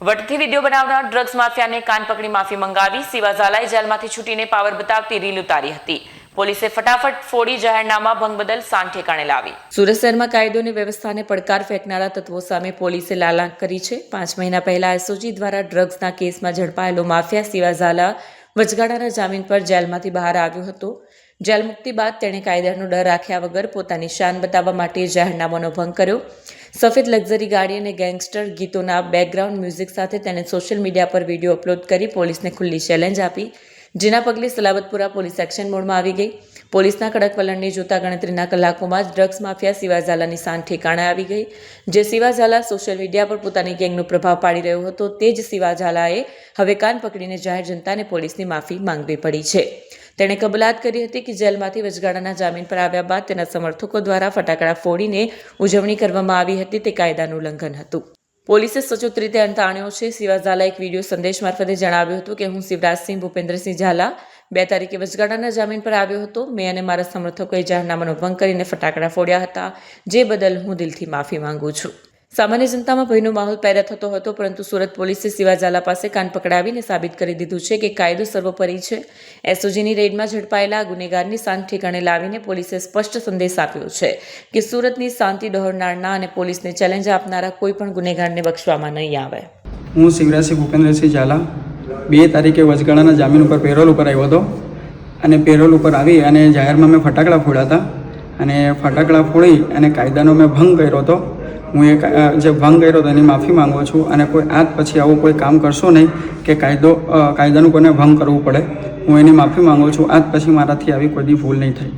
વટથી video બનાવનાર drugs માફિયાને કાન પકડી માફી મંગાવી સિવા ઝાલાએ જેલમાંથી છૂટીને પાવર બતાવતી રીલ ઉતારી હતી. પોલીસે ફટાફટ ફોડી જાહેરનામા ભંગ બદલ સાન ઠેકાણે લાવી. સુરત શહેરમાં કાયદો અને વ્યવસ્થાને પડકાર ફેંકનારા તત્વો સામે પોલીસે લાલાંક કરી છે. 5 મહિના પહેલા એસઓજી દ્વારા ડ્રગ્સના કેસમાં ઝડપાયેલો માફિયા સિવા ઝાલા વચગાળાના જામીન પર જેલમાંથી બહાર આવ્યો હતો. જેલ મુક્તિ બાદ તેણે કાયદાનો ડર રાખ્યા વગર પોતાની શાન બતાવવા માટે જાહેરનામાનો ભંગ કર્યો. સફેદ લક્ઝરી ગાડી અને ગેંગસ્ટર ગીતોના બેકગ્રાઉન્ડ મ્યુઝિક સાથે તેણે સોશિયલ મીડિયા પર વિડીયો અપલોડ કરી પોલીસને ખુલ્લી ચેલેન્જ આપી, જેના પગલે સલાબતપુરા પોલીસ એક્શન મોડમાં આવી ગઈ. પોલીસના કડક વલણને જોતા ગણતરીના કલાકોમાં જ ડ્રગ્સ માફિયા સિવા ઝાલાની સાન ઠેકાણે આવી ગઈ. જે સિવા ઝાલા સોશિયલ મીડિયા પર પોતાની ગેંગનો પ્રભાવ પાડી રહ્યો હતો, તે જ સિવા ઝાલાએ હવે કાન પકડીને જાહેર જનતાને પોલીસની માફી માંગવી પડી છે. તેણે કબૂલાત કરી હતી કે જેલમાંથી વચગાળાના જામીન પર આવ્યા બાદ તેના સમર્થકો દ્વારા ફટાકડા ફોડીને ઉજવણી કરવામાં આવી હતી. તે કાયદાનું ઉલ્લંઘન હતું. પોલીસે સચોટ રીતે અંત આણ્યો છે. સિવા ઝાલાએ એક વિડીયો સંદેશ મારફતે જણાવ્યું હતું કે હું શિવરાજસિંહ ભૂપેન્દ્રસિંહ ઝાલા 2 તારીખે વચગાળાના જામીન પર આવ્યો હતો. મેં અને મારા સમર્થકોએ જાહેરનામાનો ભંગ કરીને ફટાકડા ફોડ્યા હતા, જે બદલ હું દિલથી માફી માંગુ છું. સામાન્ય જનતામાં ભયનો માહોલ પેદા થતો હતો, પરંતુ સુરત પોલીસે સિવા ઝાલા પાસે કાન પકડાવીને સાબિત કરી દીધું છે કે કાયદો સર્વોપરી છે. એસઓજીની રેડમાં ઝડપાયેલા ગુનેગારની શાન ઠેકાણે લાવીને પોલીસે સ્પષ્ટ સંદેશ આપ્યો છે કે સુરતની શાંતિ ડહોળનારના અને પોલીસને ચેલેન્જ આપનારા કોઈ પણ ગુનેગારને બક્ષવામાં નહીં આવે. હું શિવરાજસિંહ ભૂપેન્દ્રસિંહ ઝાલા 2 તારીખે વચગાળાના જામીન ઉપર પેરોલ ઉપર આવ્યો હતો અને પેરોલ ઉપર આવી અને જાહેરમાં મેં ફટાકડા ફોડ્યા હતા અને ફટાકડા ફોડી અને કાયદાનો મેં ભંગ કર્યો હતો. હું જે ભંગ કર્યો હતો એની માફી માંગુ છું અને કોઈ આજ પછી આવું કોઈ કામ કરશો નહીં કે કાયદાનું કોઈને ભંગ કરવું પડે. હું એની માફી માંગુ છું. આજ પછી મારાથી આવી કોઈ દી ભૂલ નહીં થાય.